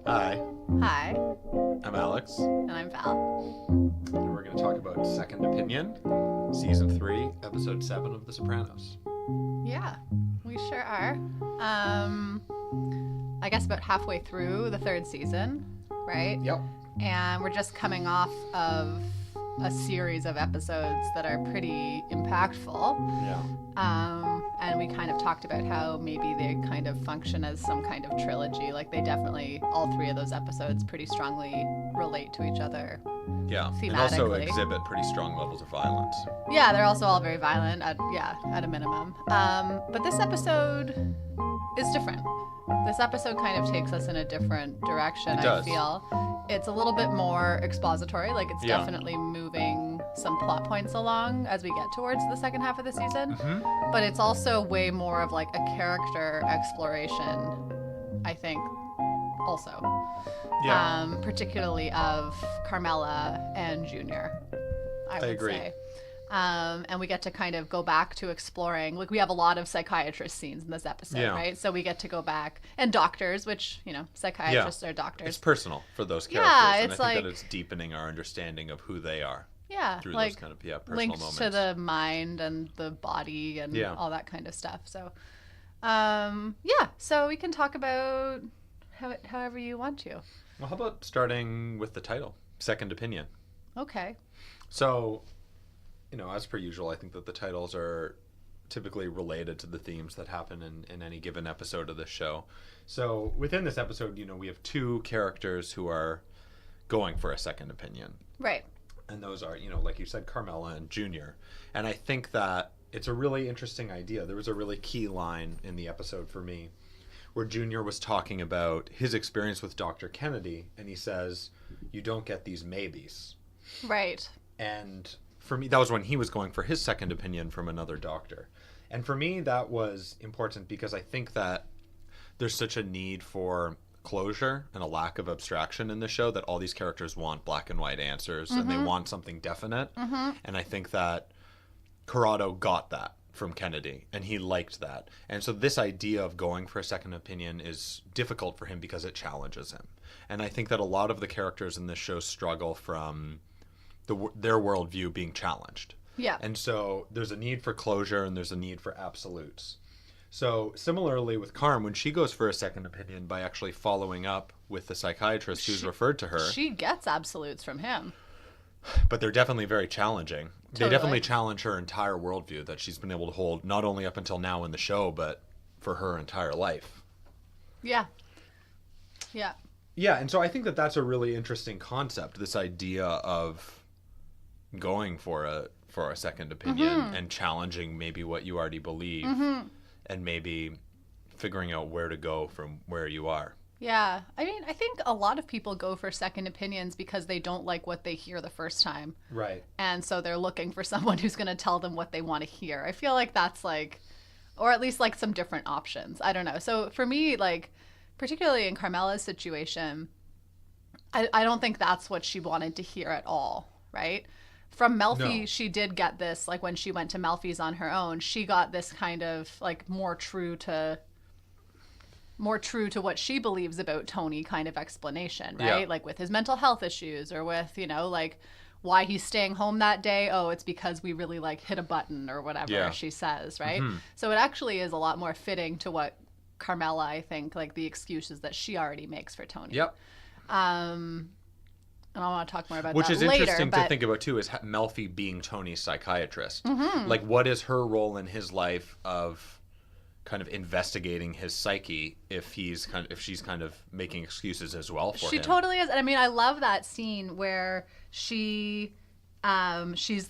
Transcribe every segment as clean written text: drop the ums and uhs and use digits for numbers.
Hi, Hi, I'm Alex, and I'm Val. and we're going to talk about Second Opinion, Season 3, Episode 7 of The Sopranos. Yeah, we sure are. I guess about halfway through the third season, right? Yep. And we're just coming off of a series of episodes that are pretty impactful. Yeah. And we kind of talked about how maybe they kind of function as some kind of trilogy. Like they definitely, all three of those episodes pretty strongly relate to each other. Yeah. And also Thematically. exhibit pretty strong levels of violence. Yeah, they're also all very violent at a minimum. But this episode is different. This episode kind of takes us in a different direction, It does. I feel. It's a little bit more expository, like it's Yeah. definitely moving some plot points along as we get towards the second half of the season. Mm-hmm. But it's also way more of like a character exploration, I think, also. Yeah. Particularly of Carmela and Junior, I would agree. say. And we get to kind of go back to exploring, like we have a lot of psychiatrist scenes in this episode, Yeah. right? So we get to go back, and doctors, which, psychiatrists are doctors. It's personal for those Yeah, characters, and it's I think like- that it's deapening our understanding of who they are Yeah, through like those kind of personal linked moments. to the mind and the body and Yeah. all that kind of stuff. So, so we can talk about however you want to. Well, how about starting with the title, Second Opinion? Okay. So, as per usual, I think that the titles are typically related to the themes that happen in any given episode of this show. So within this episode, we have two characters who are going for a second opinion. Right. And those are, like you said, Carmela and Junior. And I think that it's a really interesting idea. There was a really key line in the episode for me where Junior was talking about his experience with Dr. Kennedy, and he says, "You don't get these maybes." Right. And for me, that was when he was going for his second opinion from another doctor. And for me, that was important because I think that there's such a need for closure and a lack of abstraction in the show that all these characters want black and white answers and they want something definite. And I think that Corrado got that from Kennedy and he liked that. And so this idea of going for a second opinion is difficult for him because it challenges him. And I think that a lot of the characters in this show struggle from their worldview being challenged. Yeah. And so there's a need for closure and there's a need for absolutes. So similarly with Carm, when she goes for a second opinion by actually following up with the psychiatrist who's referred to her, She gets absolutes from him. but they're definitely very challenging. They Totally. definitely challenge her entire worldview that she's been able to hold not only up until now in the show, but for her entire life. Yeah. Yeah. Yeah, and so I think that that's a really interesting concept, this idea of going for a second opinion and challenging maybe what you already believe and maybe figuring out where to go from where you are. Yeah. I mean, I think a lot of people go for second opinions because they don't like what they hear the first time. Right. And so they're looking for someone who's going to tell them what they want to hear. I feel like that's like, or at least like some different options. I don't know. So for me, like, particularly in Carmela's situation, I don't think that's what she wanted to hear at all, right? From Melfi, No. she did get this, like when she went to Melfi's on her own, she got this kind of like more true to what she believes about Tony kind of explanation, right? Yeah. Like with his mental health issues or with, like why he's staying home that day. Oh, it's because we really like hit a button or whatever Yeah. she says, right? So it actually is a lot more fitting to what Carmela, I think, like the excuses that she already makes for Tony. Yep. And I want to talk more about Which that is later. interesting but to think about too is Melfi being Tony's psychiatrist. Mm-hmm. Like what is her role in his life of kind of investigating his psyche if she's kind of making excuses as well for She him. totally is. And I mean, I love that scene where she's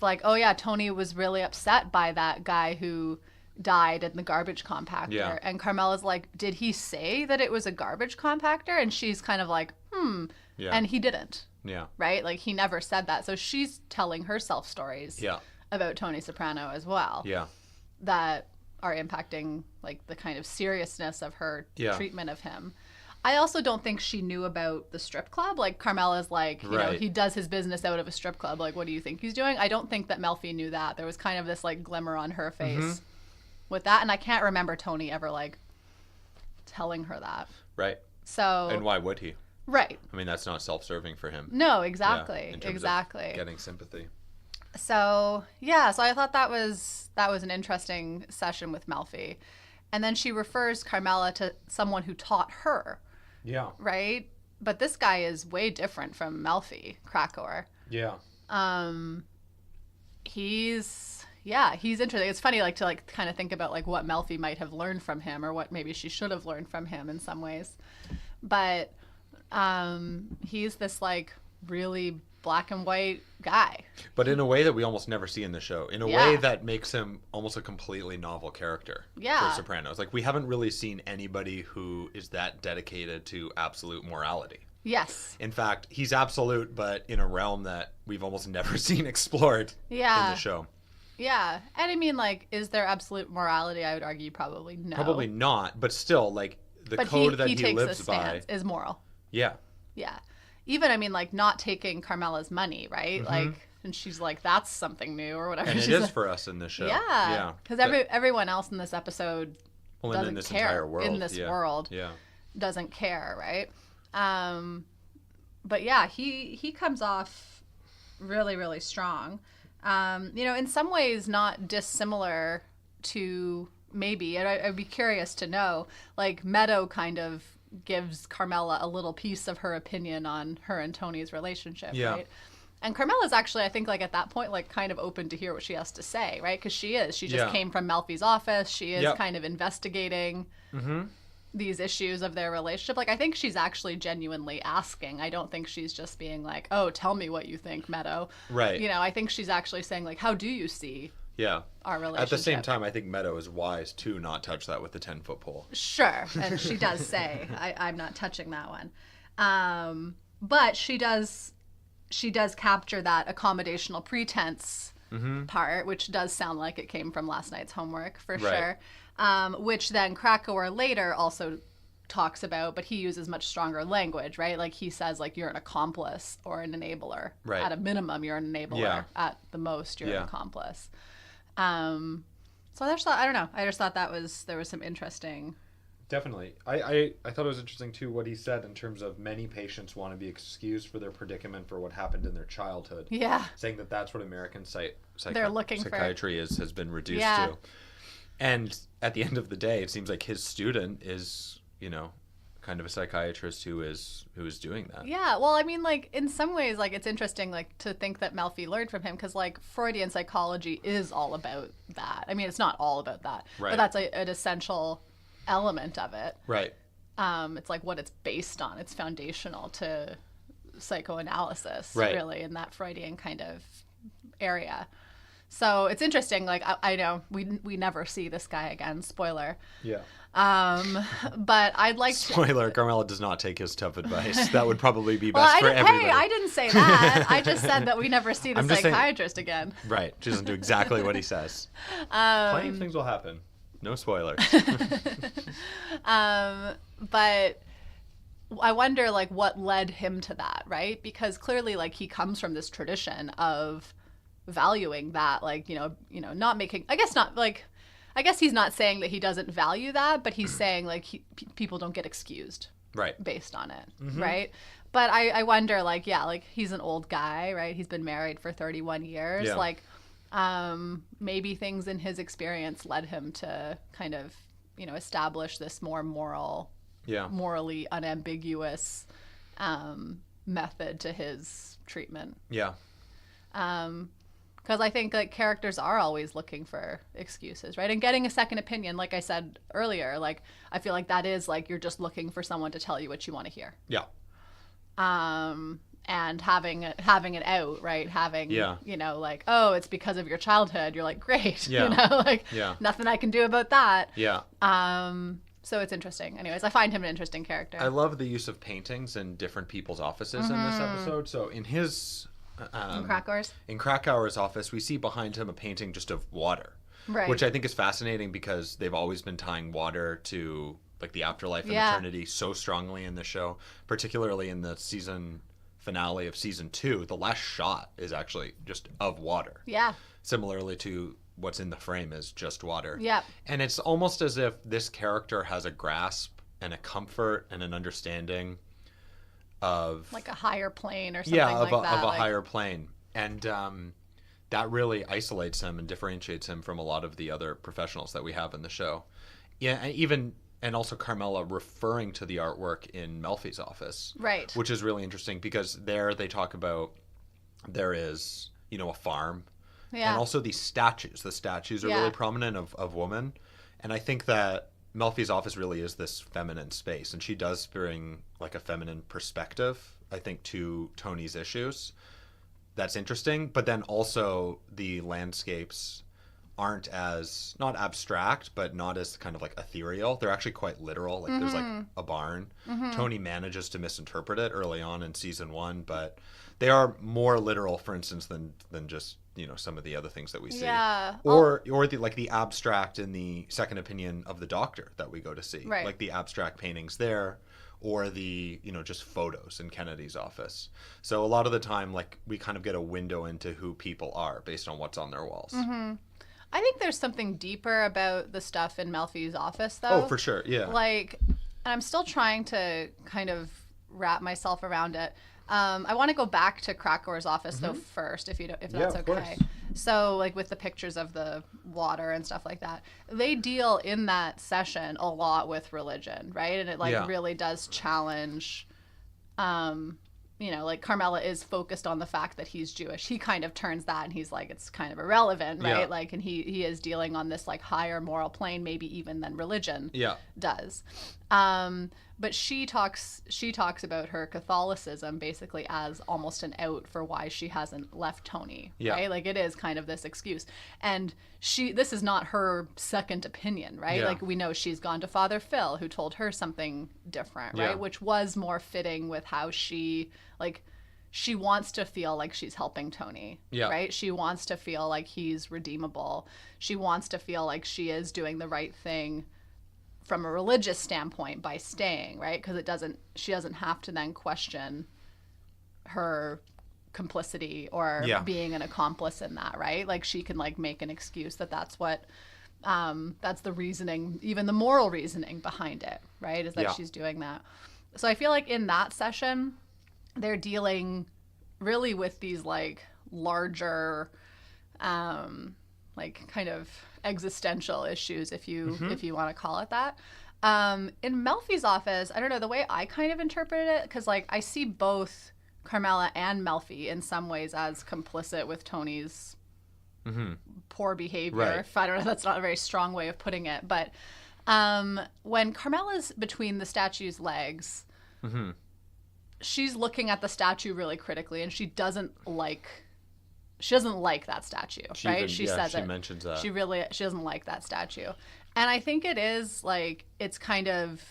like, oh yeah, Tony was really upset by that guy who died in the garbage compactor. Yeah. And Carmela's like, did he say that it was a garbage compactor? And she's kind of like, Yeah. And he didn't, Yeah. right? Like he never said that. So she's telling herself stories Yeah. about Tony Soprano as well. Yeah. That are impacting like the kind of seriousness of her Yeah. treatment of him. I also don't think she knew about the strip club. Like Carmela's like, you know, Right. he does his business out of a strip club. Like, what do you think he's doing? I don't think that Melfi knew that. There was kind of this like glimmer on her face with that. And I can't remember Tony ever like telling her that. Right. So. And why would he? Right. I mean, that's not self-serving for him. No, exactly. Yeah, in terms exactly. of getting sympathy. So, yeah, so I thought that was an interesting session with Melfi. And then she refers Carmela to someone who taught her. Yeah. Right? But this guy is way different from Melfi, Krakow. Yeah. He's interesting. It's funny to kind of think about what Melfi might have learned from him, or what maybe she should have learned from him in some ways. But he's this really black and white guy. But in a way that we almost never see in the show. In a way that makes him almost a completely novel character for Sopranos. We haven't really seen anybody who is that dedicated to absolute morality. Yes. In fact, he's absolute, but in a realm that we've almost never seen explored in the show. Yeah. And I mean, is there absolute morality? I would argue probably no. Probably not, but still, the code that he lives by is moral. Yeah. Yeah. Even, I mean, not taking Carmela's money, right? Mm-hmm. And she's that's something new or whatever. And it is for us in this show. Yeah. Yeah. Because everyone else in this episode doesn't in this care. Entire world. In this world. Yeah. Doesn't care, right? But yeah, he comes off really, really strong. In some ways not dissimilar to maybe, and I'd be curious to know, Meadow kind of gives Carmela a little piece of her opinion on her and Tony's relationship, right? And Carmela's actually, I think, at that point, kind of open to hear what she has to say, right? Because she just came from Melfi's office. She is kind of investigating these issues of their relationship. I think she's actually genuinely asking. I don't think she's just being oh, tell me what you think, Meadow. Right. I think she's actually saying, how do you see our relationship? At the same time, I think Meadow is wise to not touch that with the 10-foot pole. Sure. And she does say, I'm not touching that one. But she does capture that accommodational pretense part, which does sound like it came from last night's homework for sure. Which then Krakow later also talks about, but he uses much stronger language, right? He says, you're an accomplice or an enabler. Right. At a minimum, you're an enabler. Yeah. At the most, you're an accomplice. So I just thought, I don't know. I just thought there was some interesting. Definitely. I thought it was interesting, too, what he said in terms of many patients want to be excused for their predicament for what happened in their childhood. Yeah. Saying that that's what American psychiatry has been reduced to. And at the end of the day, it seems like his student is, kind of a psychiatrist who is doing that. Yeah, well, I mean, in some ways, it's interesting, to think that Melfi learned from him, because, Freudian psychology is all about that. I mean, it's not all about that, but that's an essential element of it. Right. It's what it's based on. It's foundational to psychoanalysis, really, in that Freudian kind of area. So it's interesting. I know we never see this guy again. Spoiler. Yeah. But I'd like Spoiler, Carmela does not take his tough advice. That would probably be best for everybody. Hey, I didn't say that. I just said that we never see the psychiatrist again. Right. She doesn't do exactly what he says. Plenty of things will happen. No spoilers. But I wonder, what led him to that, right? Because clearly, he comes from this tradition of valuing that, not making, I guess he's not saying that he doesn't value that, but he's saying people don't get excused based on it, right? But I wonder, he's an old guy, right? He's been married for 31 years. Maybe things in his experience led him to kind of, establish this more morally unambiguous method to his treatment. Yeah. Because I think characters are always looking for excuses, right? And getting a second opinion, like I said earlier, I feel that is you're just looking for someone to tell you what you want to hear. Yeah. And having it out, right? Having, oh, it's because of your childhood. You're great, nothing I can do about that. Yeah. So it's interesting. Anyways, I find him an interesting character. I love the use of paintings in different people's offices in this episode. So in his... in Krakauer's office, we see behind him a painting just of water, which I think is fascinating because they've always been tying water to the afterlife and eternity so strongly in the show, particularly in the season finale of season 2. The last shot is actually just of water. Yeah. Similarly to what's in the frame is just water. Yeah. And it's almost as if this character has a grasp and a comfort and an understanding of like a higher plane or something like that. Of a higher plane. And that really isolates him and differentiates him from a lot of the other professionals that we have in the show. Yeah, and also Carmela referring to the artwork in Melfi's office. Right. Which is really interesting because there they talk about there is, a farm. Yeah. And also these statues. The statues are really prominent of women. And I think that Melfi's office really is this feminine space. And she does bring like a feminine perspective, I think, to Tony's issues. That's interesting. But then also the landscapes aren't as, not abstract, but not as kind of like ethereal. They're actually quite literal. Like there's like a barn. Tony manages to misinterpret it early on in season 1, but they are more literal, for instance, than just, some of the other things that we see. Yeah. Or the abstract in the second opinion of the doctor that we go to see. Right. Like the abstract paintings there, or the, just photos in Kennedy's office. So a lot of the time, like, we kind of get a window into who people are based on what's on their walls. I think there's something deeper about the stuff in Melfi's office, though. Oh, for sure, yeah. Like, and I'm still trying to kind of wrap myself around it. I want to go back to Krakor's office though first, if that's okay. Course. So, like with the pictures of the water and stuff like that, they deal in that session a lot with religion, right? And it really does challenge. Like Carmela is focused on the fact that he's Jewish. He kind of turns that and he's like, it's kind of irrelevant, right? Yeah. Like, and he is dealing on this like higher moral plane, maybe even than religion does. But she talks about her Catholicism basically as almost an out for why she hasn't left Tony, right? Like it is kind of this excuse. And this is not her second opinion, right? Yeah. Like we know she's gone to Father Phil, who told her something different, right? Yeah. Which was more fitting with how she wants to feel like she's helping Tony, right? She wants to feel like he's redeemable. She wants to feel like she is doing the right thing from a religious standpoint by staying, right? Because she doesn't have to then question her complicity or being an accomplice in that, right? Like she can like make an excuse that's what that's the reasoning, even the moral reasoning behind it, right? Is that she's doing that. So I feel like in that session they're dealing really with these like larger like kind of existential issues, if you want to call it that. In Melfi's office, I don't know, the way I kind of interpreted it, because like I see both Carmela and Melfi in some ways as complicit with Tony's poor behavior. Right. If I don't know, that's not a very strong way of putting it, but when Carmela's between the statue's legs, she's looking at the statue really critically, and she doesn't like that statue, right? She says she mentions that. She doesn't like that statue. And I think it is like, it's kind of,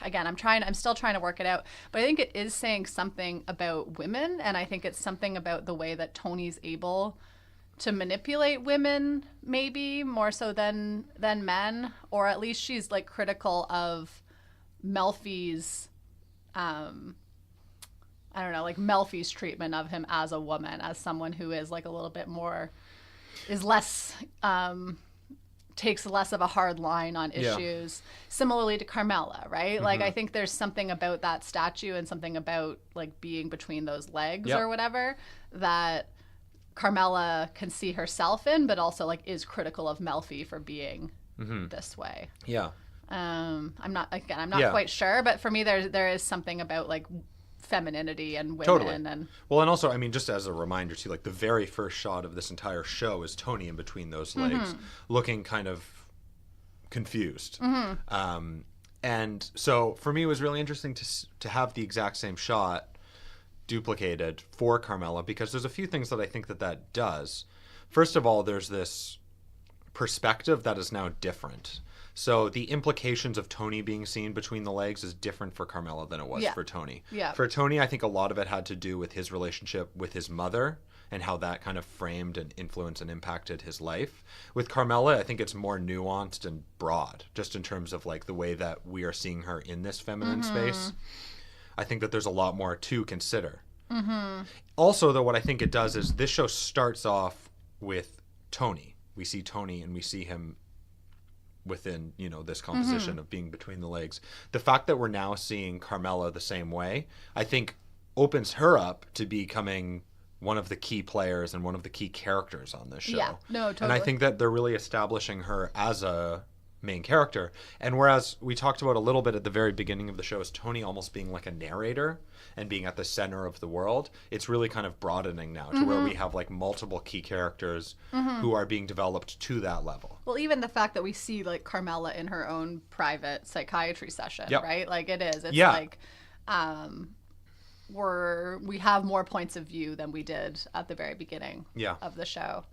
again, I'm still trying to work it out, but I think it is saying something about women. And I think it's something about the way that Tony's able to manipulate women, maybe more so than men, or at least she's like critical of Melfi's, I don't know, like Melfi's treatment of him as a woman, as someone who is like a little bit more, is less, takes less of a hard line on issues, similarly to Carmela, right? Like I think there's something about that statue and something about like being between those legs or whatever that Carmela can see herself in, but also like is critical of Melfi for being this way. Yeah. I'm not quite sure, but for me there is something about like femininity and women. Totally. And also, I mean, just as a reminder too, like the very first shot of this entire show is Tony in between those legs, looking kind of confused. And so for me, it was really interesting to have the exact same shot duplicated for Carmela, because there's a few things that I think that does. First of all, there's this perspective that is now different. So the implications of Tony being seen between the legs is different for Carmela than it was for Tony. Yeah. For Tony, I think a lot of it had to do with his relationship with his mother and how that kind of framed and influenced and impacted his life. With Carmela, I think it's more nuanced and broad, just in terms of like the way that we are seeing her in this feminine space. I think that there's a lot more to consider. Also, though, what I think it does is this show starts off with Tony. We see Tony and we see him within, this composition of being between the legs. The fact that we're now seeing Carmela the same way, I think opens her up to becoming one of the key players and one of the key characters on this show. Yeah, no, totally. And I think that they're really establishing her as a main character. And whereas we talked about a little bit at the very beginning of the show as Tony almost being like a narrator and being at the center of the world, it's really kind of broadening now to where we have like multiple key characters who are being developed to that level. Well, even the fact that we see like Carmela in her own private psychiatry session, right? Like it's like we have more points of view than we did at the very beginning of the show.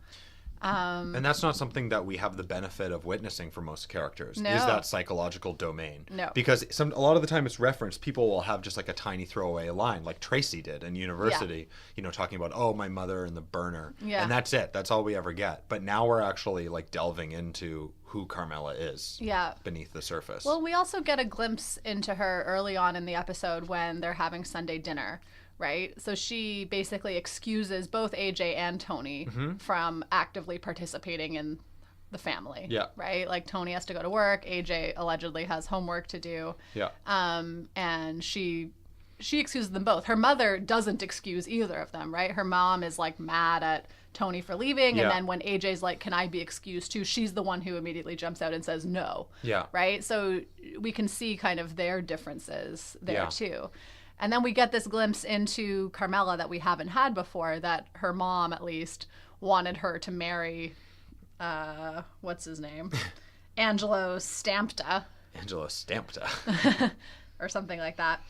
And that's not something that we have the benefit of witnessing for most characters, is that psychological domain. No. Because a lot of the time it's referenced, people will have just like a tiny throwaway line, like Tracy did in University, talking about, oh, my mother and the burner. Yeah. And that's it. That's all we ever get. But now we're actually like delving into who Carmela is beneath the surface. Well, we also get a glimpse into her early on in the episode when they're having Sunday dinner. Right? So she basically excuses both AJ and Tony from actively participating in the family. Yeah. Right? Like Tony has to go to work. AJ allegedly has homework to do. Yeah. And she excuses them both. Her mother doesn't excuse either of them, right? Her mom is like mad at Tony for leaving. And then when AJ's like, can I be excused too? She's the one who immediately jumps out and says no. Yeah. Right? So we can see kind of their differences there too. And then we get this glimpse into Carmela that we haven't had before, that her mom, at least, wanted her to marry, what's his name? Angelo Stampta. Angelo Stampta. Or something like that.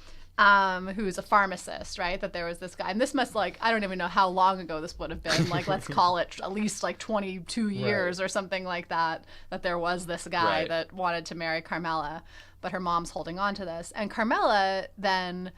Who's a pharmacist, right? That there was this guy. And this must, I don't even know how long ago this would have been. Let's call it at least 22 years or something like that, that there was this guy that wanted to marry Carmela. But her mom's holding on to this. And Carmela then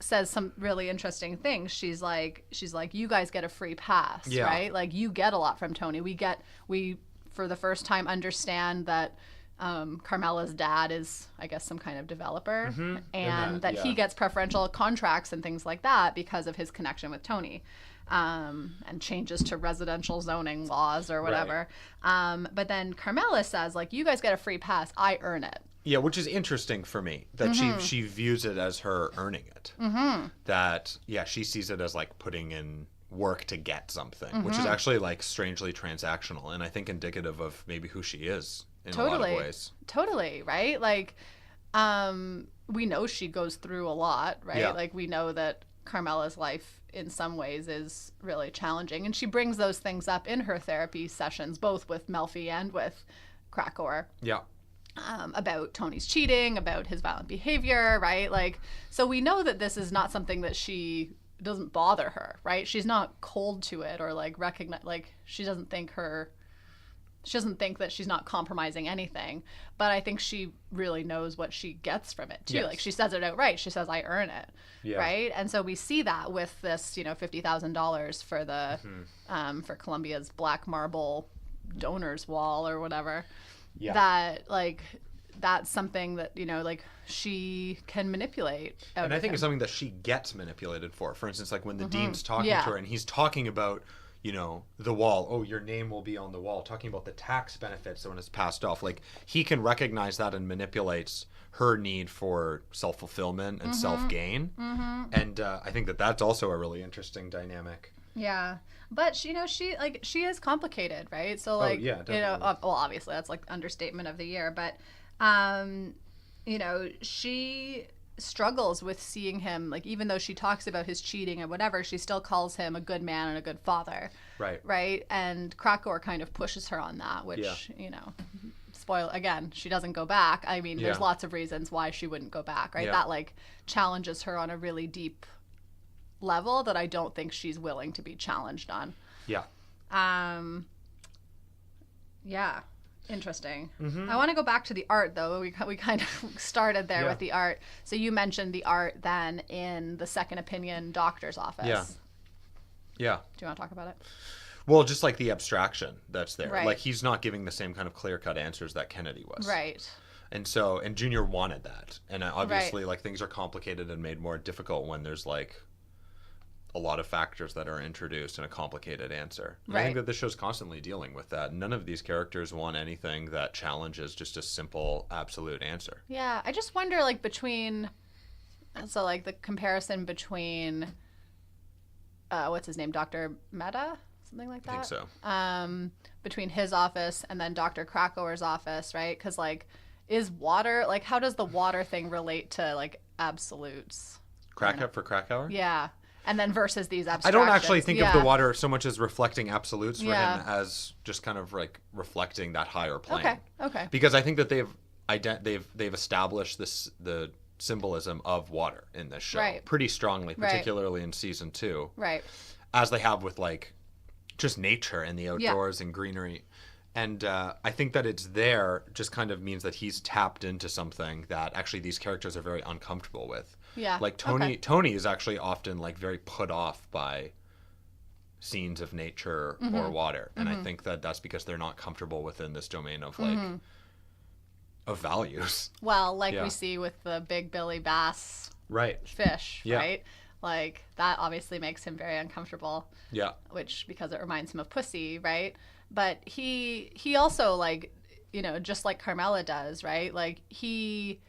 says some really interesting things. She's like, you guys get a free pass, right? Like, you get a lot from Tony. We for the first time understand that Carmela's dad is, I guess, some kind of developer, and that he gets preferential contracts and things like that because of his connection with Tony, and changes to residential zoning laws or whatever. But then Carmela says, you guys get a free pass. I earn it. Yeah, which is interesting for me, that she views it as her earning it. That, she sees it as putting in work to get something, which is actually strangely transactional, and I think indicative of maybe who she is in a lot of ways. Totally, right? We know she goes through a lot, right? Yeah. We know that Carmela's life in some ways is really challenging, and she brings those things up in her therapy sessions, both with Melfi and with Krakow. Yeah. About Tony's cheating, about his violent behavior, right? So we know that this is not something that doesn't bother her, right? She's not cold to it or recognize, she doesn't think that she's not compromising anything, but I think she really knows what she gets from it too. Yes. She says it outright. She says, I earn it, right? And so we see that with this, $50,000 for the for Columbia's black marble donors wall or whatever. Yeah. That that's something that she can manipulate. And I think it's something that she gets manipulated for. For instance, when the dean's talking to her and he's talking about the wall. Oh, your name will be on the wall. Talking about the tax benefits when it's passed off. He can recognize that and manipulates her need for self-fulfillment and self-gain. And I think that that's also a really interesting dynamic. Yeah. But she is complicated, right? So well, obviously that's understatement of the year, but she struggles with seeing him, even though she talks about his cheating and whatever, she still calls him a good man and a good father. Right? And Krakow kind of pushes her on that, which, spoil again, she doesn't go back. I mean, there's lots of reasons why she wouldn't go back, right? That challenges her on a really deep level that I don't think she's willing to be challenged on. Yeah. Yeah. Interesting. I want to go back to the art, though. We kind of started there with the art. So you mentioned the art then in the second opinion doctor's office. Yeah. Yeah. Do you want to talk about it? Well, just the abstraction that's there. Right. He's not giving the same kind of clear-cut answers that Kennedy was. Right. And Junior wanted that. And obviously, things are complicated and made more difficult when there's a lot of factors that are introduced in a complicated answer. And Right. I think that this show's constantly dealing with that. None of these characters want anything that challenges just a simple, absolute answer. Yeah, I just wonder, like, so, like, the comparison between, what's his name, Dr. Mehta? Something like that? I think so. Between his office and then Dr. Krakauer's office, right? Because, like, is water, like, how does the water thing relate to, like, absolutes? For Krakauer? Yeah. And then versus these I abstractions. don't actually think of Yeah. the water so much as reflecting absolutes for Yeah. him as just kind of like reflecting that higher plane. Okay. Because I think that they've established the symbolism of water in this show Right. pretty strongly, Right. particularly in season 2, Right. as they have with like just nature and the outdoors and greenery. And I think that it's there just kind of means that he's tapped into something that actually these characters are very uncomfortable with. Yeah. Like Tony is actually often like very put off by scenes of nature or water, and I think that that's because they're not comfortable within this domain of like of values. Well, like Yeah. we see with the big Billy Bass Right. fish, Yeah. right? Like, that obviously makes him very uncomfortable, Yeah. which, because it reminds him of Pussy, right? But he also, like, you know, just like Carmela does, right? Like, he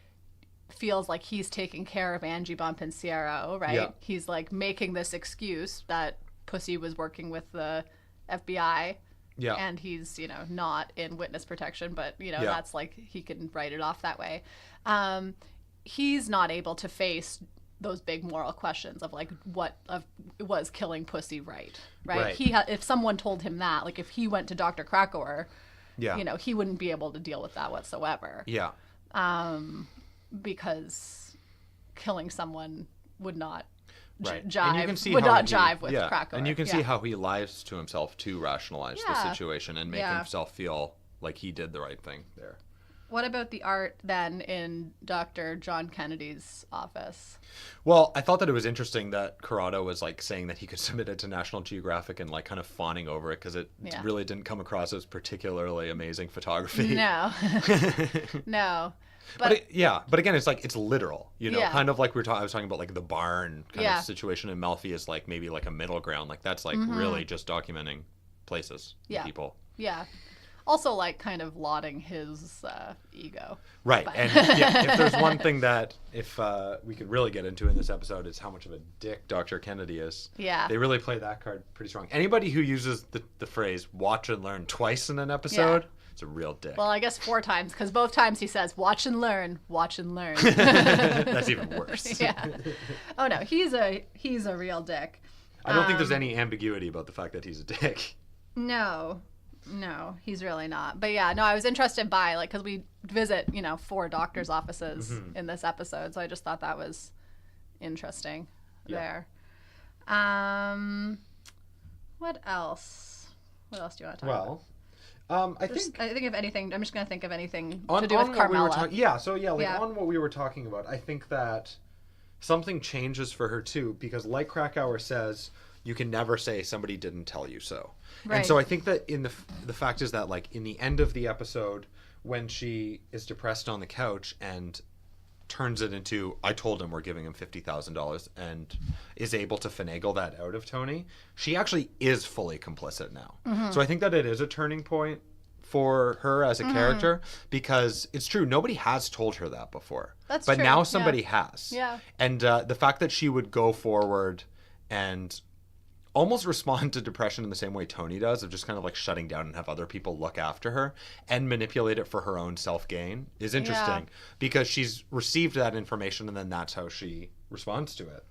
feels like he's taking care of Angie Bonpensiero, right? Yeah. He's, like, making this excuse that Pussy was working with the FBI, Yeah. and he's, you know, not in witness protection, but, you know, Yeah. that's like, he can write it off that way. He's not able to face those big moral questions of like, was killing Pussy right? Right. If someone told him that, like, if he went to Dr. Krakauer, Yeah. you know, he wouldn't be able to deal with that whatsoever. Yeah. Because killing someone would not Right. And jive, you can see would how not he- jive with yeah. Krakauer. And you can see Yeah. how he lies to himself to rationalize the Yeah. situation and make Yeah. himself feel like he did the right thing there. What about the art then in Dr. John Kennedy's office? Well, I thought that it was interesting that Corrado was like saying that he could submit it to National Geographic and like kind of fawning over it because it Yeah. really didn't come across as particularly amazing photography. No. No. But but again, it's like it's literal, you know, Yeah. kind of like I was talking about like the barn kind Yeah. of situation in Melfi is like maybe like a middle ground. Like that's like really just documenting places, and Yeah. people. Yeah. Also, like, kind of lauding his ego. Right. But- And yeah, if there's one thing that if we could really get into in this episode, it's how much of a dick Dr. Kennedy is. Yeah. They really play that card pretty strong. Anybody who uses the phrase watch and learn twice in an episode, it's a real dick. Well, I guess 4 times, because both times he says, watch and learn, watch and learn. That's even worse. Yeah. Oh, no, he's a real dick. I don't think there's any ambiguity about the fact that he's a dick. No, he's really not. But yeah, no, I was interested by, like, because we visit, 4 doctors' offices in this episode, so I just thought that was interesting there. What else? What else do you want to talk about? Well, I think of anything. I'm just going to think of anything on, to do with on what we were Carmela. on what we were talking about, I think that something changes for her too, because like Krakauer says, you can never say somebody didn't tell you so. Right. And so I think that in the fact is that like in the end of the episode, when she is depressed on the couch and turns it into, I told him we're giving him $50,000 and is able to finagle that out of Tony, she actually is fully complicit now. So I think that it is a turning point for her as a character, because it's true, nobody has told her that before. That's but true, now yeah. somebody has. Yeah. And the fact that she would go forward and almost respond to depression in the same way Tony does, of just kind of like shutting down and have other people look after her and manipulate it for her own self-gain, is interesting, because she's received that information and then that's how she responds to it.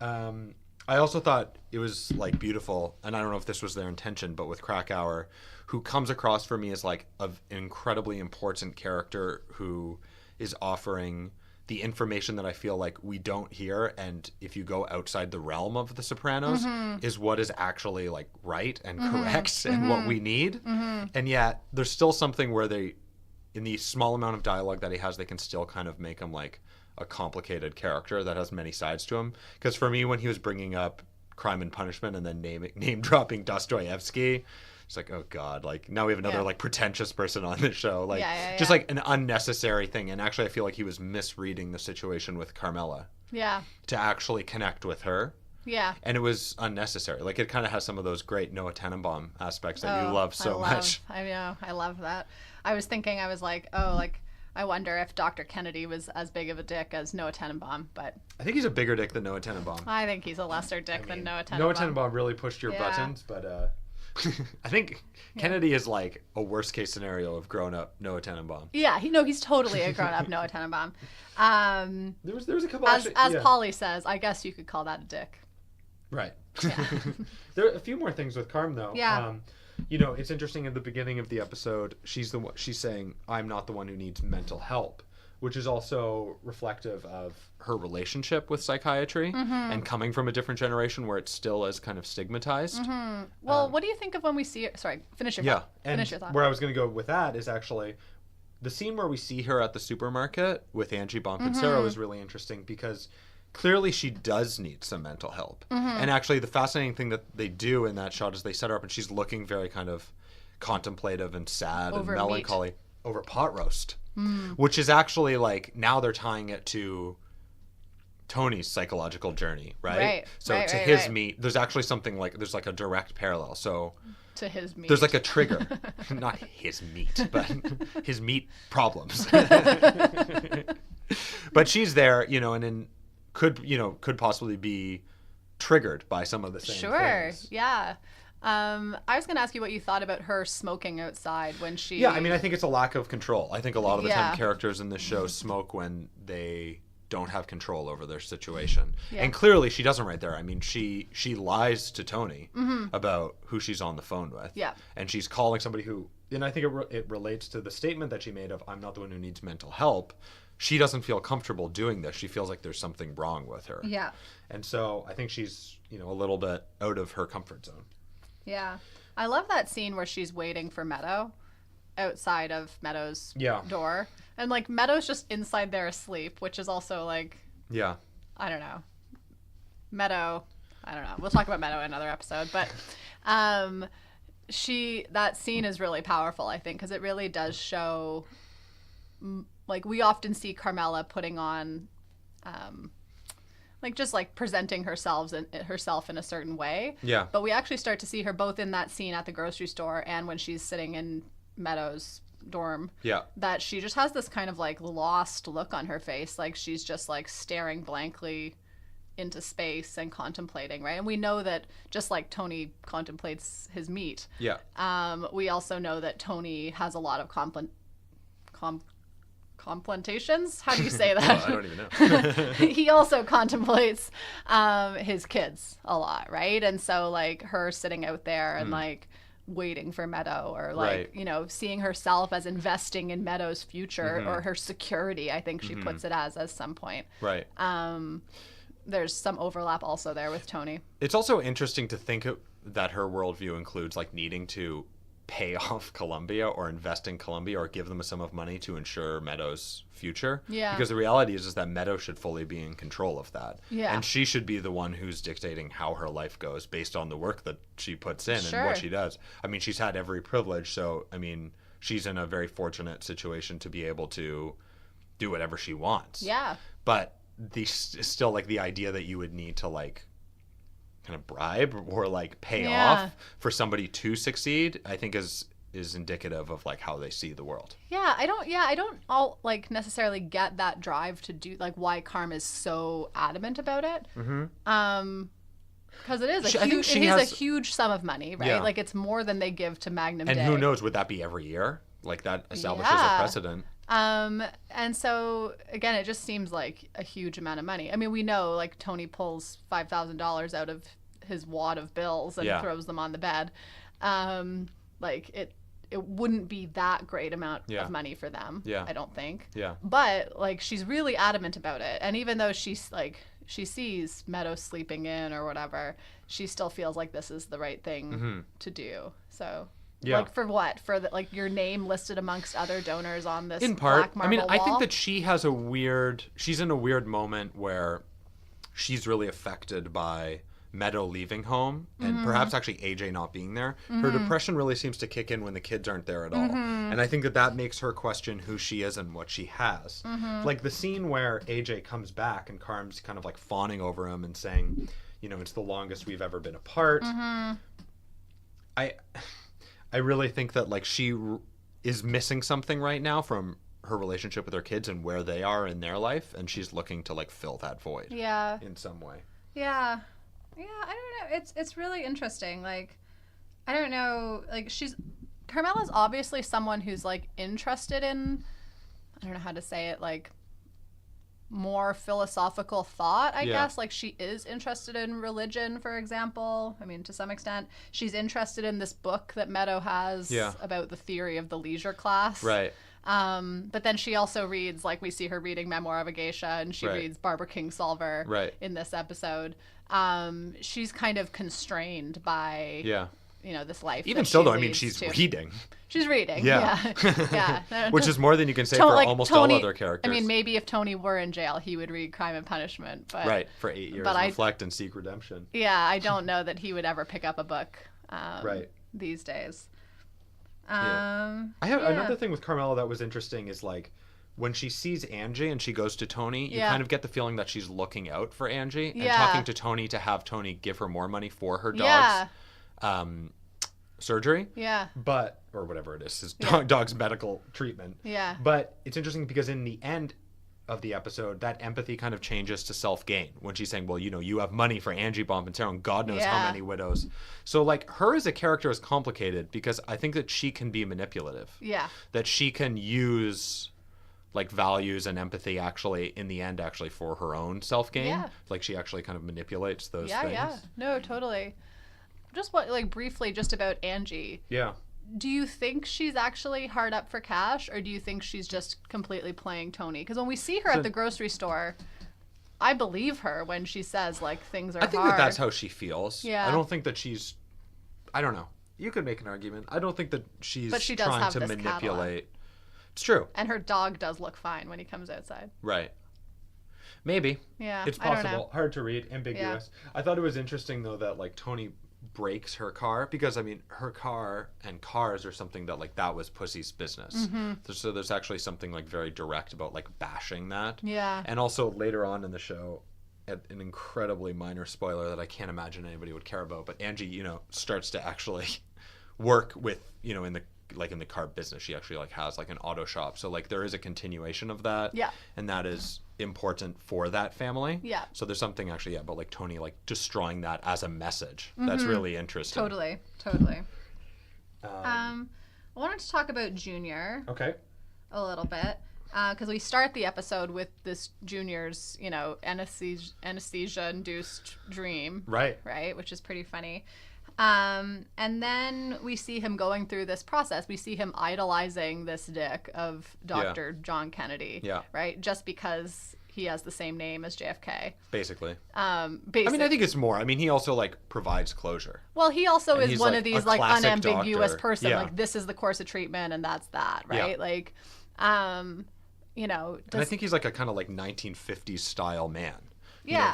I also thought it was like beautiful, and I don't know if this was their intention, but with Krakauer, who comes across for me as like an incredibly important character who is offering the information that I feel like we don't hear, and if you go outside the realm of the Sopranos, is what is actually like right and correct and what we need. And yet there's still something where they, in the small amount of dialogue that he has, they can still kind of make him like a complicated character that has many sides to him. Because for me, when he was bringing up Crime and Punishment and then name dropping Dostoevsky, it's like, oh God, like now we have another like pretentious person on the show. Like just like an unnecessary thing. And actually I feel like he was misreading the situation with Carmela Yeah. to actually connect with her. Yeah. And it was unnecessary. Like, it kind of has some of those great Noah Tenenbaum aspects that you love so much. I know. I love that. I was thinking, I was like, oh, like, I wonder if Dr. Kennedy was as big of a dick as Noah Tenenbaum, but I think he's a bigger dick than Noah Tenenbaum. I think he's a lesser dick than Noah Tenenbaum. Noah Tenenbaum really pushed your buttons, but I think Kennedy is like a worst case scenario of grown up Noah Tenenbaum. Yeah, he's totally a grown up Noah Tenenbaum. There was a couple as Polly says, I guess you could call that a dick. Right. Yeah. There are a few more things with Carm though. Yeah. It's interesting at the beginning of the episode, she's saying, "I'm not the one who needs mental help," which is also reflective of her relationship with psychiatry and coming from a different generation where it still is kind of stigmatized. Well, what do you think of when we see her? Sorry, finish your thought. Finish your thought. Where I was going to go with that is actually the scene where we see her at the supermarket with Angie Bonfensero is really interesting because clearly she does need some mental help. And actually the fascinating thing that they do in that shot is they set her up and she's looking very kind of contemplative and sad Over and melancholy over pot roast, which is actually like now they're tying it to Tony's psychological journey, right? So to his meat, there's actually something like there's like a direct parallel. So to his meat, there's like a trigger, not his meat, but his meat problems. But she's there, and could possibly be triggered by some of the same things. Yeah. I was going to ask you what you thought about her smoking outside when she... Yeah, I mean, I think it's a lack of control. I think a lot of the time characters in this show smoke when they don't have control over their situation. Yeah. And clearly she doesn't right there. I mean, she lies to Tony about who she's on the phone with. Yeah. And she's calling somebody who... And I think it relates to the statement that she made of, "I'm not the one who needs mental help." She doesn't feel comfortable doing this. She feels like there's something wrong with her. Yeah. And so I think she's, a little bit out of her comfort zone. Yeah. I love that scene where she's waiting for Meadow outside of Meadow's door. And, like, Meadow's just inside there asleep, which is also, like... Yeah. I don't know. Meadow... I don't know. We'll talk about Meadow in another episode. But that scene is really powerful, I think, because it really does show... Like, we often see Carmela putting on... just presenting herself in a certain way. Yeah. But we actually start to see her both in that scene at the grocery store and when she's sitting in Meadow's dorm. Yeah. That she just has this kind of like lost look on her face. Like she's just like staring blankly into space and contemplating, right? And we know that just like Tony contemplates his meat. Yeah. We also know that Tony has a lot of contemplations? How do you say that? I don't even know. He also contemplates his kids a lot, right? And so like her sitting out there and like waiting for Meadow or like, seeing herself as investing in Meadow's future or her security, I think she puts it as some point. Right. There's some overlap also there with Tony. It's also interesting to think that her worldview includes like needing to pay off Columbia or invest in Columbia or give them a sum of money to ensure Meadow's future. Yeah. Because the reality is that Meadow should fully be in control of that. Yeah. And she should be the one who's dictating how her life goes based on the work that she puts in and what she does. I mean, she's had every privilege, so I mean, she's in a very fortunate situation to be able to do whatever she wants. Yeah. But still like the idea that you would need to like kind of bribe or like pay off for somebody to succeed, I think is indicative of like how they see the world. I don't all like necessarily get that drive to do like why Carm is so adamant about it. Because it is a huge sum of money, right? Yeah. Like it's more than they give to Magnum Day. And who knows, would that be every year? Like that establishes a precedent. And so again, it just seems like a huge amount of money. I mean, we know like Tony pulls $5,000 out of his wad of bills and throws them on the bed. Like it wouldn't be that great amount of money for them. I don't think. But like she's really adamant about it, and even though she's like she sees Meadow sleeping in or whatever, she still feels like this is the right thing to do. So. Yeah. Like for what? For the, like your name listed amongst other donors on this in part, black marble wall? I think that she's in a weird moment where she's really affected by Meadow leaving home and perhaps actually AJ not being there. Her depression really seems to kick in when the kids aren't there at all. And I think that makes her question who she is and what she has. Like the scene where AJ comes back and Carm's kind of like fawning over him and saying, it's the longest we've ever been apart. Mm-hmm. I really think that like she is missing something right now from her relationship with her kids and where they are in their life, and she's looking to like fill that void. Yeah. In some way. Yeah. Yeah, I don't know. It's really interesting. Like, I don't know. Like, Carmela's obviously someone who's like interested in, I don't know how to say it, like more philosophical thought, I guess. Like, she is interested in religion, for example. I mean, to some extent. She's interested in this book that Meadow has about the theory of the leisure class. Right. But then she also reads, like, we see her reading Memoir of a Geisha, and she reads Barbara Kingsolver in this episode. She's kind of constrained by this life. Even still, though, I mean, she's reading. She's reading. Yeah. Yeah. Which is more than you can say for almost all other characters. I mean, maybe if Tony were in jail, he would read Crime and Punishment. But, for 8 years, reflect and seek redemption. Yeah, I don't know that he would ever pick up a book these days. I have another thing with Carmela that was interesting is like when she sees Angie and she goes to Tony, you kind of get the feeling that she's looking out for Angie and talking to Tony to have Tony give her more money for her dog's surgery. Or whatever it is, his dog's medical treatment. But it's interesting because in the end of the episode, that empathy kind of changes to self-gain when she's saying, well, you have money for Angie Bompensero and God knows how many widows. So like her as a character is complicated because I think that she can be manipulative. That she can use like values and empathy actually in the end actually for her own self-gain. Like she actually kind of manipulates those things. No, totally. Just briefly just about Angie. Do you think she's actually hard up for cash, or do you think she's just completely playing Tony? Because when we see her at the grocery store, I believe her when she says, like, things are hard. I think that's how she feels. I don't think that she's... I don't know. You could make an argument. I don't think that she's trying to manipulate. Catalog. It's true. And her dog does look fine when he comes outside. Right. Maybe. Yeah, it's possible. Hard to read. Ambiguous. I thought it was interesting, though, that, like, Tony breaks her car because I mean her car and cars are something that like that was Pussy's business. So there's actually something like very direct about like bashing that. And also later on in the show, an incredibly minor spoiler that I can't imagine anybody would care about, but Angie starts to actually work with in the car business. She actually like has like an auto shop, so like there is a continuation of that, and that is important for that family. So there's something actually about like Tony like destroying that as a message that's really interesting. Totally. I wanted to talk about Junior a little bit because we start the episode with this Junior's anesthesia induced dream, right, which is pretty funny. And then we see him going through this process. We see him idolizing this dick of Dr. John Kennedy, right? Just because he has the same name as JFK. Basically. I mean, I think it's more. I mean, he also, like, provides closure. Well, he also is one of these, like, unambiguous person. Like, this is the course of treatment, and that's that, right? Like, and I think he's, like, a kind of, like, 1950s style man.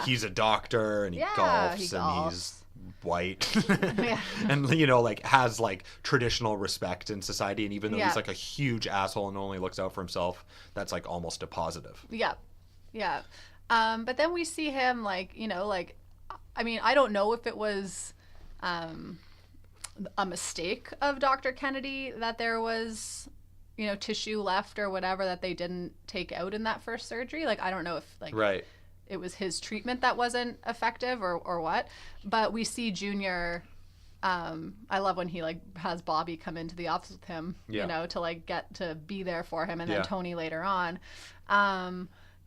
He's a doctor, and he golfs, and he's white and like has like traditional respect in society, and even though he's like a huge asshole and only looks out for himself, that's like almost a positive. But then we see him like I mean, I don't know if it was a mistake of Dr. Kennedy that there was tissue left or whatever that they didn't take out in that first surgery. Like I don't know if like it was his treatment that wasn't effective or what, but we see Junior. I love when he like has Bobby come into the office with him, to like get to be there for him, and then Tony later on.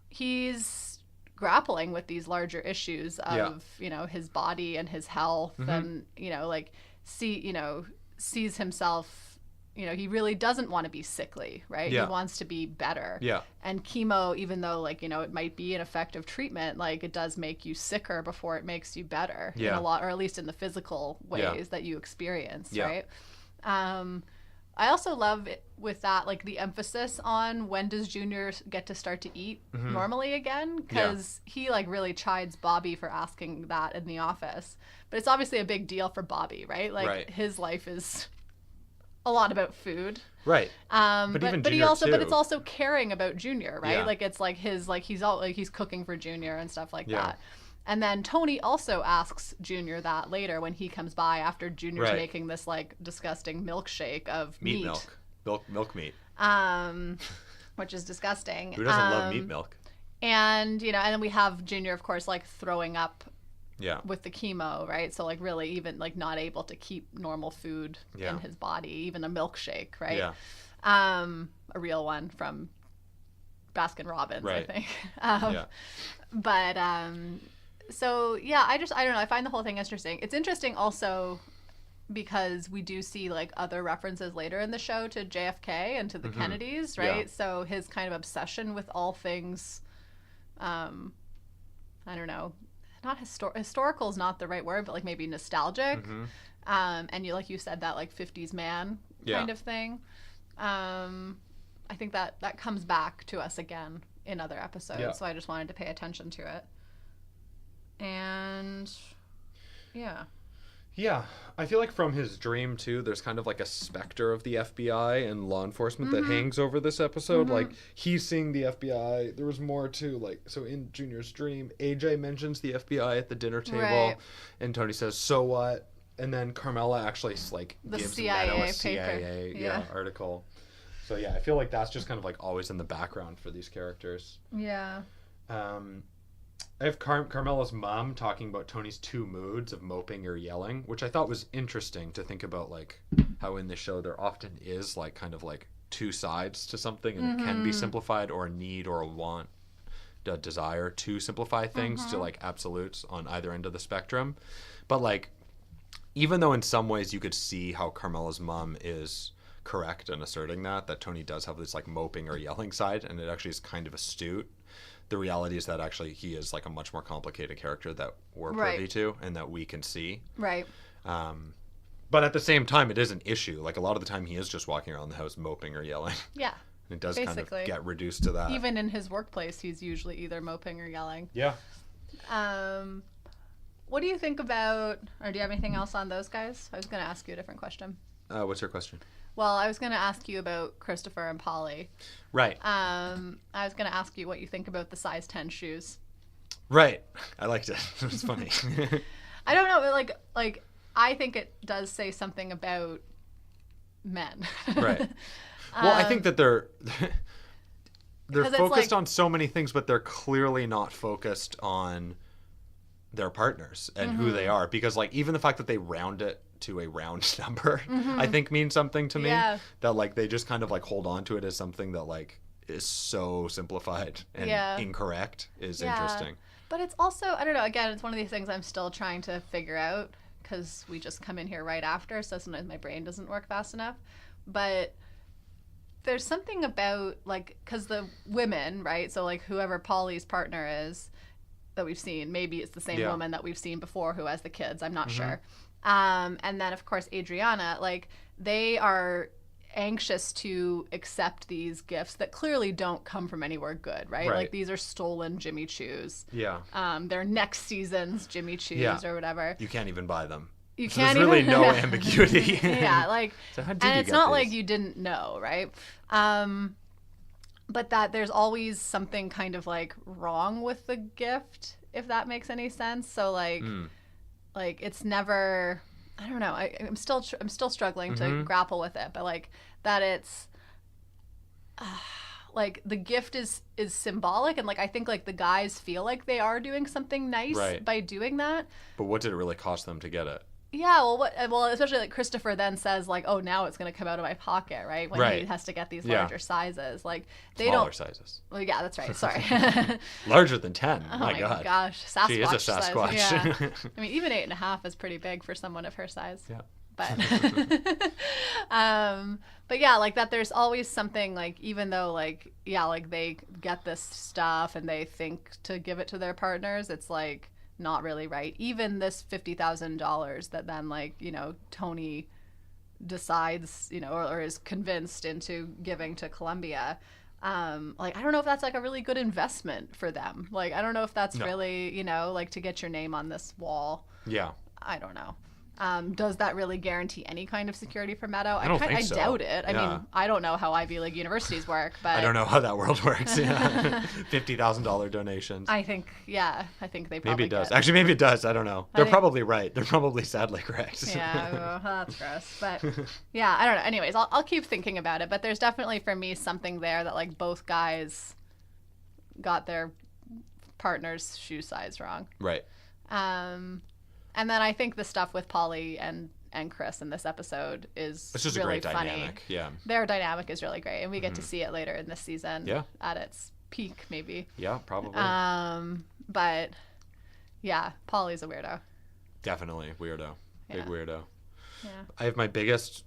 He's grappling with these larger issues of his body and his health, and like sees himself. He really doesn't want to be sickly, right? He wants to be better. And chemo, even though like, it might be an effective treatment, like it does make you sicker before it makes you better in a lot, or at least in the physical ways that you experience, right? I also love it with that, like the emphasis on when does Junior get to start to eat normally again? Because he like really chides Bobby for asking that in the office. But it's obviously a big deal for Bobby, right? Like his life is a lot about food, right? But it's also caring about Junior, right? Like it's like his like he's cooking for Junior and stuff like that. And then Tony also asks Junior that later when he comes by after Junior's Right. making this like disgusting milkshake of Meat milk. Milk meat. which is disgusting. Who doesn't love meat milk? And, you know, and then we have Junior, of course, like throwing up Yeah. with the chemo, right? So like really even like not able to keep normal food Yeah. in his body, even a milkshake, right? Yeah. A real one from Baskin Robbins, Right. I think. Yeah. But so yeah, I don't know. I find the whole thing interesting. It's interesting also because we do see like other references later in the show to JFK and to the Kennedys, right? Yeah. So his kind of obsession with all things, I don't know, not historical is not the right word, but like maybe nostalgic. And you, like you said, that like 50s man kind Yeah. of thing. I think that comes back to us again in other episodes. Yeah. So I just wanted to pay attention to it. And yeah. Yeah, I feel like from his dream too, there's kind of like a specter of the FBI and law enforcement that hangs over this episode. Like he's seeing the FBI. There was more too. Like so in Junior's dream, AJ mentions the FBI at the dinner table, Right. and Tony says, "So what?" And then Carmela actually like The gives CIA Meadow a paper. CIA Yeah. article. So yeah, I feel like that's just kind of like always in the background for these characters. Yeah. I have Carmela's mom talking about Tony's two moods of moping or yelling, which I thought was interesting to think about, like how in this show there often is like kind of like two sides to something, and it can be simplified, or a need or a want, a desire to simplify things to like absolutes on either end of the spectrum. But like, even though in some ways you could see how Carmela's mom is correct in asserting that Tony does have this like moping or yelling side, and it actually is kind of astute. The reality is that actually he is like a much more complicated character that we're privy Right. to and that we can see. Right. But at the same time, it is an issue. Like a lot of the time he is just walking around the house moping or yelling. Yeah. It does Basically. kind of get reduced to that. Even in his workplace, he's usually either moping or yelling. Yeah. What do you think about, or do you have anything else on those guys? I was going to ask you a different question. What's your question? Well, I was going to ask you about Christopher and Polly. Right. I was going to ask you what you think about the size 10 shoes. Right. I liked it. It was funny. I don't know, like I think it does say something about men. Right. Well, I think that they're 'Cause it's focused like- on so many things, but they're clearly not focused on their partners and who they are. Because like even the fact that they round it to a round number, I think means something to me. Yeah. That like they just kind of like hold on to it as something that like is so simplified and Yeah. incorrect is Yeah. interesting. But it's also, I don't know, again, it's one of these things I'm still trying to figure out because we just come in here right after, so sometimes my brain doesn't work fast enough. But there's something about, like, because the women, right, so like whoever Polly's partner is that we've seen, maybe it's the same Yeah. woman that we've seen before who has the kids, I'm not sure. And then, of course, Adriana, like, they are anxious to accept these gifts that clearly don't come from anywhere good, right? Right. Like, these are stolen Jimmy Choos. Yeah. They're next season's Jimmy Choos Yeah. or whatever. You can't even buy them. You So can't there's really even no ambiguity. yeah, like, So how did and you it's get not these? like you didn't know, right? But that there's always something kind of like wrong with the gift, if that makes any sense. So like, like it's never. I don't know. I'm still struggling to grapple with it, but like that it's. Like the gift is symbolic, and like I think like the guys feel like they are doing something nice Right. by doing that. But what did it really cost them to get it? Yeah, well, especially like Christopher then says like, "Oh, now it's going to come out of my pocket," right? When Right. he has to get these Yeah. larger sizes, like they Smaller don't. sizes. Well, yeah, that's right. Sorry. Larger than 10. Oh my God. gosh, Sasquatch She is a size. Sasquatch. Yeah. I mean, even 8.5 is pretty big for someone of her size. Yeah. But, but yeah, like that. There's always something like, even though like, yeah, like they get this stuff and they think to give it to their partners, it's like not really right. Even this $50,000 that then like, you know, Tony decides, you know, or is convinced into giving to Columbia. Like I don't know if that's like a really good investment for them. Like I don't know if that's No. really, you know, like to get your name on this wall. Yeah. I don't know. Does that really guarantee any kind of security for Meadow? I don't think so. doubt it. I Yeah. mean, I don't know how Ivy League universities work, but I don't know how that world works. Yeah. $50,000 donations. I think they probably Maybe it does. get- Actually, maybe it does. I don't know. They're think- probably right. They're probably sadly correct. Yeah, well, that's gross. But yeah, I don't know. Anyways, I'll keep thinking about it. But there's definitely for me something there that like both guys got their partner's shoe size wrong. Right. And then I think the stuff with Polly and Chris in this episode is It's just really a great funny. dynamic. Yeah. Their dynamic is really great, and we get to see it later in this season. Yeah. At its peak, maybe. Yeah, probably. But yeah, Polly's a weirdo. Definitely weirdo. Big Yeah. weirdo. Yeah. I have my biggest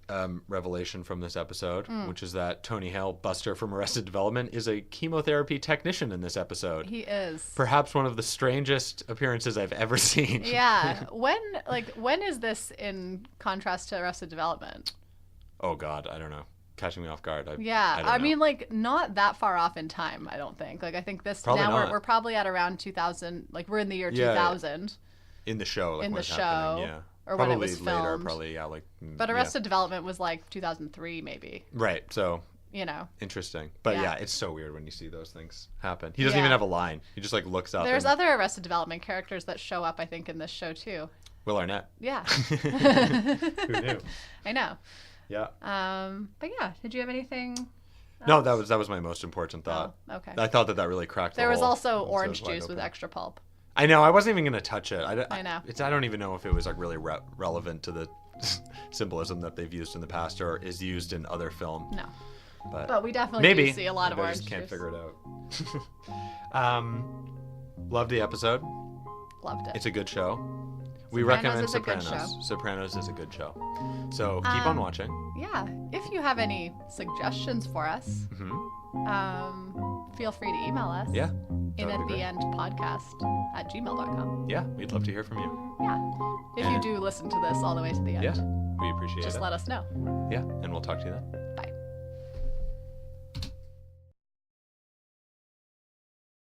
revelation from this episode, which is that Tony Hale, Buster from Arrested Development, is a chemotherapy technician in this episode. He is. Perhaps one of the strangest appearances I've ever seen. Yeah. When is this in contrast to Arrested Development? Oh God, I don't know. Catching me off guard. I Yeah. don't I know. mean, like, not that far off in time, I don't think. Like, I think this Probably now not. we're probably at around 2000. Like, we're in the year Yeah, 2000. in the show, like in what's the happening, show, yeah. or Probably when it was later, filmed. probably, yeah, like. But yeah. Arrested Development was like 2003, maybe. Right. So You know. interesting, but Yeah. yeah, it's so weird when you see those things happen. He doesn't Yeah. even have a line. He just like looks up. There's and other Arrested Development characters that show up, I think, in this show too. Will Arnett. Yeah. Who knew? I know. Yeah. But yeah, did you have anything? No, that was my most important thought. Oh, okay. I thought that really cracked. There the was whole also episode orange wide juice with open. extra pulp. I know. I wasn't even gonna touch it. I know. I don't even know if it was like really relevant to the symbolism that they've used in the past or is used in other film. No. But we definitely maybe do see a lot of maybe I orange just can't juice. figure it out. Loved the episode. Loved it. It's a good show. We Sopranos recommend is a good Sopranos. show. Sopranos is a good show. So keep on watching. Yeah. If you have any suggestions for us, feel free to email us. Yeah. In that at would be the great. end podcast at gmail.com. Yeah, we'd love to hear from you. Yeah. If you And- do listen to this all the way to the end, Yeah, we appreciate just it. let us know. Yeah, and we'll talk to you then.